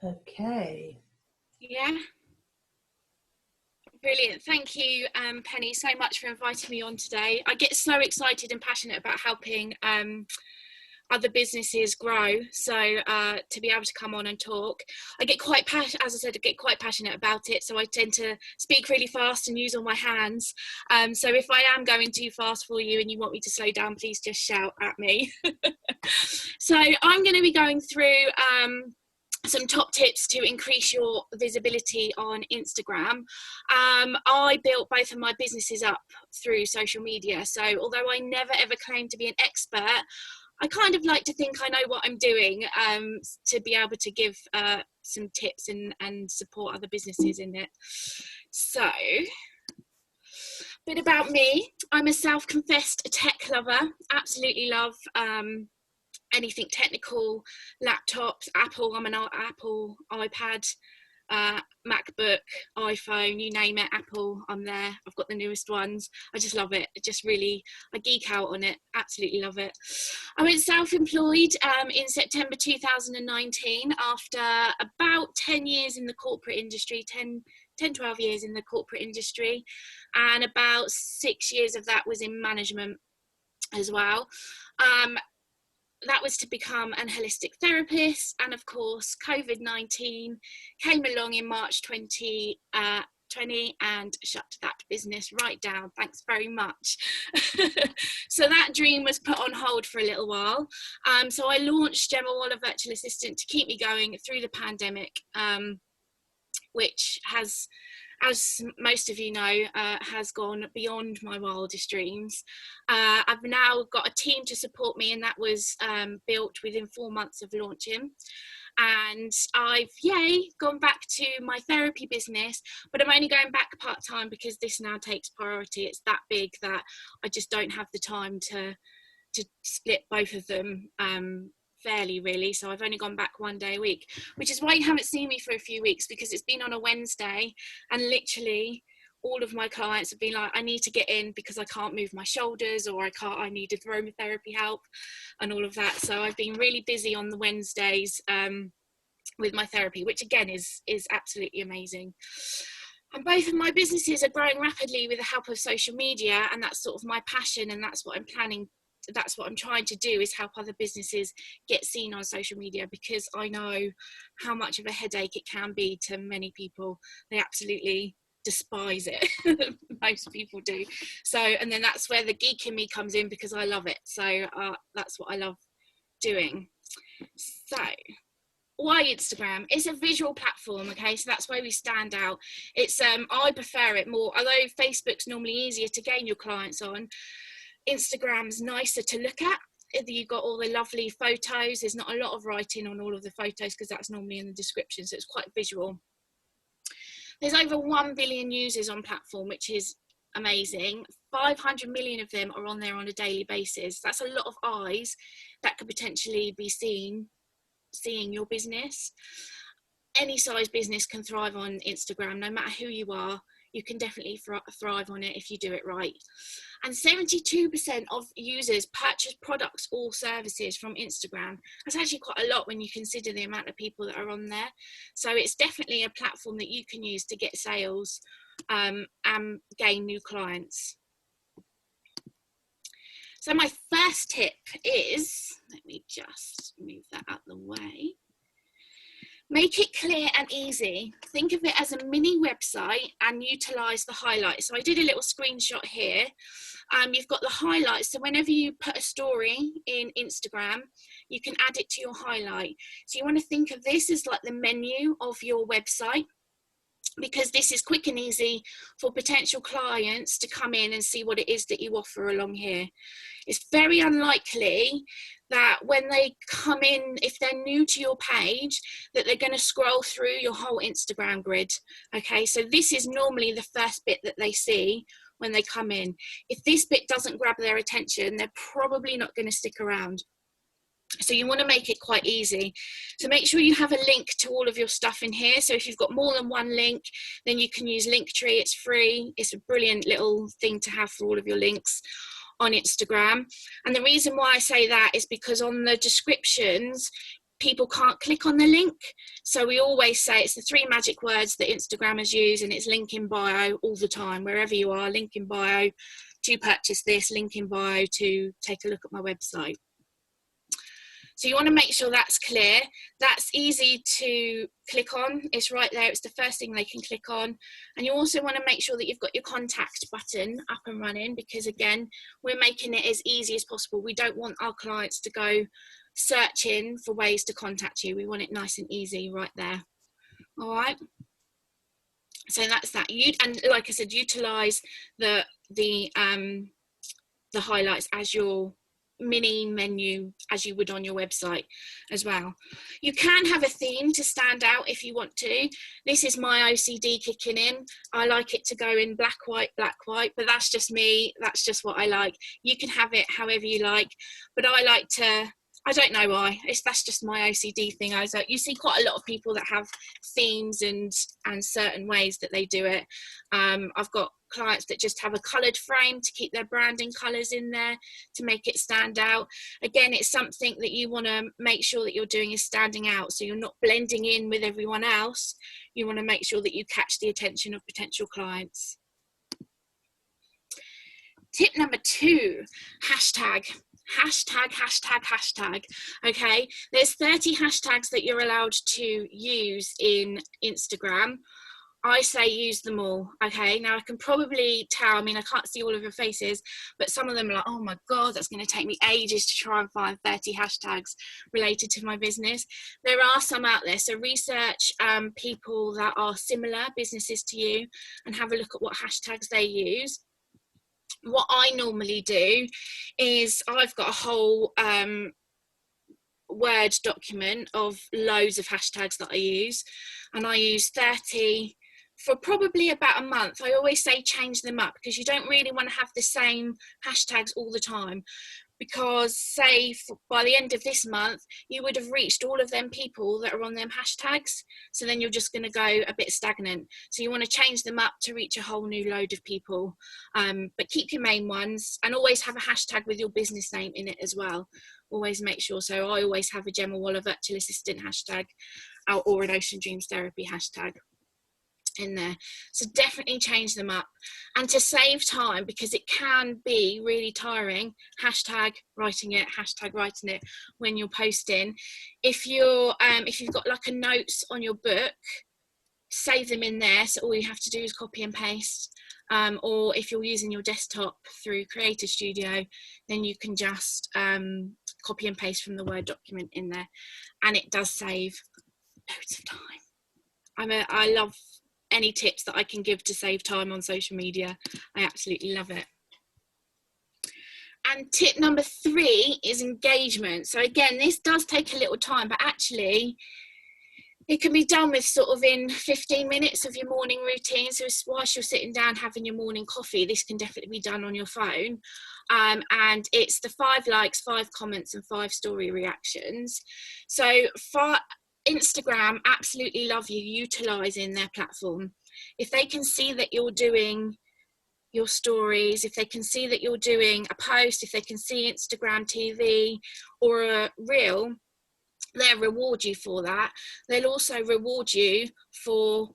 Okay. Yeah. Brilliant. Thank you, Penny, so much for inviting me on today. I get so excited and passionate about helping other businesses grow. So to be able to come on and talk, I get quite as I said, I get quite passionate about it. So I tend to speak really fast and use all my hands. So if I am going too fast for you and you want me to slow down, please just shout at me. So I'm going to be going through some top tips to increase your visibility on Instagram. I built both of my businesses up through social media. So although I never ever claimed to be an expert, I kind of like to think I know what I'm doing, to be able to give some tips and support other businesses in it. So, a bit about me. I'm a self-confessed tech lover. Absolutely love anything technical, laptops, Apple. I'm an Apple, iPad, MacBook, iPhone, you name it, Apple, I'm there. I've got the newest ones. I just love it. I geek out on it. Absolutely love it. I went self-employed in September 2019 after about 10 years in the corporate industry, 12 years in the corporate industry, and about 6 years of that was in management as well. That was to become an holistic therapist, and of course COVID-19 came along in March 2020 and shut that business right down. Thanks very much. So that dream was put on hold for a little while. So I launched Jemma Waller Virtual Assistant to keep me going through the pandemic, which has, as most of you know, has gone beyond my wildest dreams. I've now got a team to support me, and that was built within 4 months of launching. And I've, gone back to my therapy business, but I'm only going back part-time because this now takes priority. It's that big that I just don't have the time to split both of them fairly, really. So I've only gone back 1 day a week, which is why you haven't seen me for a few weeks, because it's been on a Wednesday and literally all of my clients have been like, I need to get in because I can't move my shoulders, or I need aromatherapy help and all of that. So I've been really busy on the Wednesdays with my therapy, which again is absolutely amazing. And both of my businesses are growing rapidly with the help of social media, and that's sort of my passion, and that's what I'm trying to do, is help other businesses get seen on social media, because I know how much of a headache it can be to many people. They absolutely despise it. Most people do. So, and then that's where the geek in me comes in, because I love it. So that's what I love doing. So why Instagram? It's a visual platform, okay, so that's why we stand out. It's I prefer it more, although Facebook's normally easier to gain your clients on. Instagram's nicer to look at. You've got all the lovely photos. There's not a lot of writing on all of the photos because that's normally in the description, so it's quite visual. There's over 1 billion users on platform, which is amazing. 500 million of them are on there on a daily basis. That's a lot of eyes that could potentially be seeing your business. Any size business can thrive on Instagram, no matter who you are. You can definitely thrive on it if you do it right. And 72% of users purchase products or services from Instagram. That's actually quite a lot when you consider the amount of people that are on there. So it's definitely a platform that you can use to get sales and gain new clients. So my first tip is, let me just move that out of the way. Make it clear and easy. Think of it as a mini website and utilize the highlights. So I did a little screenshot here. You've got the highlights. So whenever you put a story in Instagram, you can add it to your highlight. So you want to think of this as like the menu of your website, because this is quick and easy for potential clients to come in and see what it is that you offer along here. It's very unlikely that when they come in, if they're new to your page, that they're going to scroll through your whole Instagram grid. Okay, so this is normally the first bit that they see when they come in. If this bit doesn't grab their attention, they're probably not going to stick around. So you want to make it quite easy. So make sure you have a link to all of your stuff in here. So if you've got more than one link, then you can use Linktree. It's free. It's a brilliant little thing to have for all of your links on Instagram. And the reason why I say that is because on the descriptions, people can't click on the link. So we always say it's the 3 magic words that Instagrammers use, and it's link in bio all the time, wherever you are, link in bio to purchase this, link in bio to take a look at my website. So you want to make sure that's clear. That's easy to click on. It's right there. It's the first thing they can click on. And you also want to make sure that you've got your contact button up and running, because again, we're making it as easy as possible. We don't want our clients to go searching for ways to contact you. We want it nice and easy right there. All right. So that's that. And like I said, utilize the highlights as your mini menu as you would on your website as well. You can have a theme to stand out if you want to. This is my OCD kicking in. I like it to go in black, white, but that's just me. That's just what I like. You can have it however you like, but I like to, I don't know why. That's just my OCD thing. You see quite a lot of people that have themes and certain ways that they do it. I've got clients that just have a coloured frame to keep their branding colours in there to make it stand out. Again, it's something that you want to make sure that you're doing is standing out, so you're not blending in with everyone else. You want to make sure that you catch the attention of potential clients. Tip number 2, hashtag. Okay, there's 30 hashtags that you're allowed to use in Instagram. I say use them all. Okay, now I can probably tell, I mean, I can't see all of your faces, but some of them are like, oh my God, that's going to take me ages to try and find 30 hashtags related to my business. There are some out there, so research people that are similar businesses to you and have a look at what hashtags they use. What I normally do is I've got a whole Word document of loads of hashtags that I use, and I use 30 for probably about a month. I always say change them up, because you don't really want to have the same hashtags all the time, because say by the end of this month you would have reached all of them people that are on them hashtags, so then you're just going to go a bit stagnant. So you want to change them up to reach a whole new load of people, but keep your main ones, and always have a hashtag with your business name in it as well. Always make sure. So I always have a Jemma Waller Virtual Assistant hashtag or an Ocean Dreams Therapy hashtag in there. So definitely change them up. And to save time, because it can be really tiring, hashtag writing it when you're posting. If you've got like a notes on your book, save them in there, so all you have to do is copy and paste. Or if you're using your desktop through Creator Studio, then you can just copy and paste from the Word document in there, and it does save loads of time. I love any tips that I can give to save time on social media. I absolutely love it. And tip number 3 is engagement. So again, this does take a little time, but actually it can be done with sort of in 15 minutes of your morning routine. So whilst you're sitting down having your morning coffee, this can definitely be done on your phone. And it's the 5 likes, 5 comments and 5 story reactions. So Instagram absolutely love you utilising their platform. If they can see that you're doing your stories, if they can see that you're doing a post, if they can see Instagram TV or a reel, they'll reward you for that. They'll also reward you for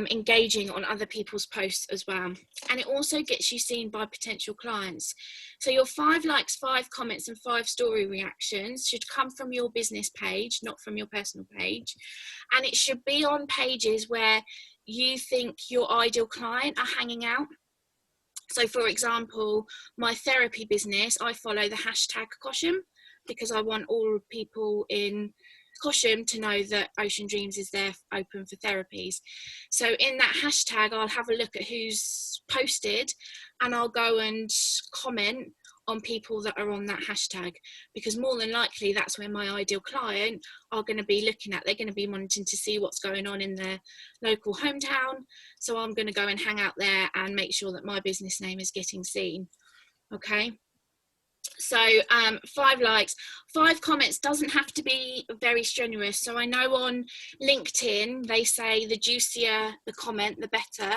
engaging on other people's posts as well. And it also gets you seen by potential clients. So your 5 likes, 5 comments and 5 story reactions should come from your business page, not from your personal page. And it should be on pages where you think your ideal client are hanging out. So for example, my therapy business, I follow the hashtag Cosham, because I want all people in Cosham to know that Ocean Dreams is there open for therapies. So in that hashtag, I'll have a look at who's posted, and I'll go and comment on people that are on that hashtag, because more than likely that's where my ideal client are going to be looking at. They're going to be wanting to see what's going on in their local hometown. So I'm going to go and hang out there and make sure that my business name is getting seen. Okay. So 5 likes, 5 comments doesn't have to be very strenuous. So I know on LinkedIn, they say the juicier the comment, the better.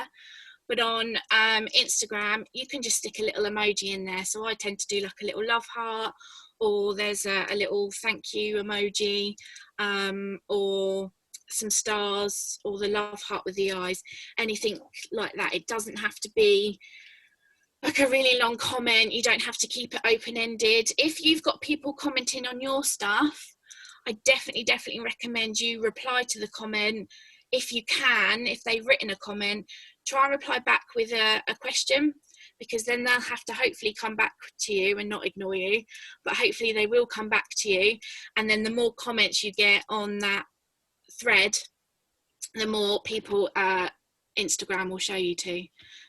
But on Instagram, you can just stick a little emoji in there. So I tend to do like a little love heart or there's a little thank you emoji, or some stars, or the love heart with the eyes, anything like that. It doesn't have to be like a really long comment. You don't have to keep it open-ended. If you've got people commenting on your stuff, I definitely recommend you reply to the comment. If you can, if they've written a comment, try and reply back with a question, because then they'll have to hopefully come back to you and not ignore you, but hopefully they will come back to you. And then the more comments you get on that thread, the more people Instagram will show you to.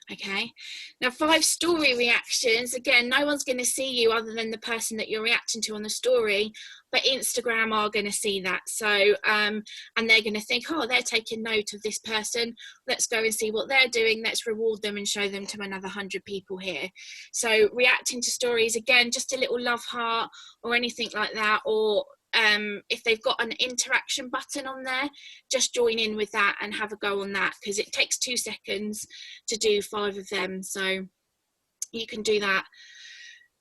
Okay, now 5 story reactions. Again, no one's going to see you other than the person that you're reacting to on the story, but Instagram are going to see that. So and they're going to think, oh, they're taking note of this person, let's go and see what they're doing, let's reward them and show them to another 100 people here. So reacting to stories, again, just a little love heart or anything like that, or if they've got an interaction button on there, just join in with that and have a go on that, because it takes 2 seconds to do 5 of them. So you can do that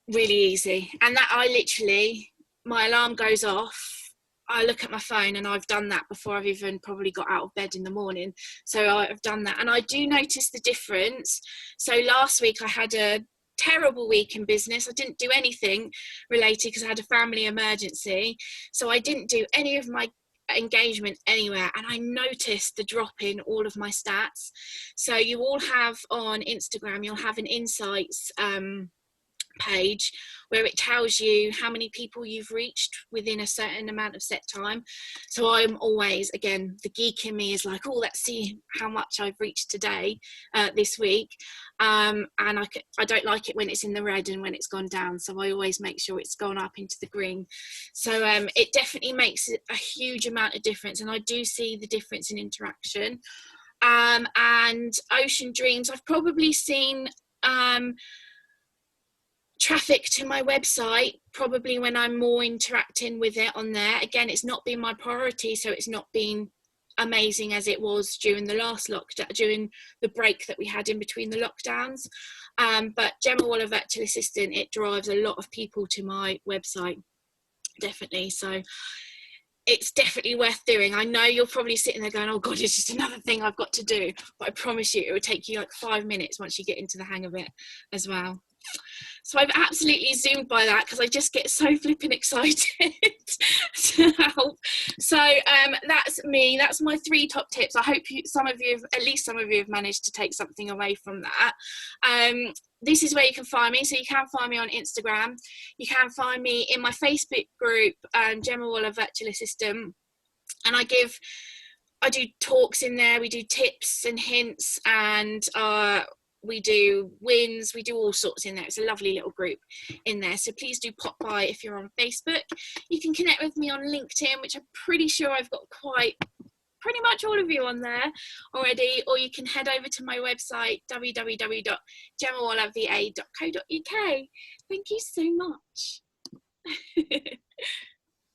really easy. And that, I literally, my alarm goes off, I look at my phone, and I've done that before I've even probably got out of bed in the morning. So I've done that, and I do notice the difference. So last week I had a terrible week in business. I didn't do anything related because I had a family emergency, so I didn't do any of my engagement anywhere, and I noticed the drop in all of my stats. So you all have on Instagram, you'll have an insights page where it tells you how many people you've reached within a certain amount of set time. So I'm always, again, the geek in me is like, oh, let's see how much I've reached today, this week, and I don't like it when it's in the red and when it's gone down, so I always make sure it's gone up into the green. So it definitely makes a huge amount of difference, and I do see the difference in interaction. And Ocean Dreams, I've probably seen traffic to my website probably when I'm more interacting with it on there. Again, it's not been my priority, so it's not been amazing as it was during the last lockdown, during the break that we had in between the lockdowns. But Jemma Waller Virtual Assistant, it drives a lot of people to my website, definitely. So it's definitely worth doing. I know you're probably sitting there going, oh God, it's just another thing I've got to do. But I promise you, it will take you like 5 minutes once you get into the hang of it as well. So I've absolutely zoomed by that because I just get so flipping excited to help. So that's me. That's my 3 top tips. I hope at least some of you have managed to take something away from that. This is where you can find me. So you can find me on Instagram. You can find me in my Facebook group, Jemma Waller Virtual Assistant. And I do talks in there. We do tips and hints, and we do wins, we do all sorts in there. It's a lovely little group in there, so please do pop by if you're on Facebook. You can connect with me on LinkedIn, which I'm pretty sure I've got pretty much all of you on there already, or you can head over to my website, www.jemmawallerva.co.uk. Thank you so much.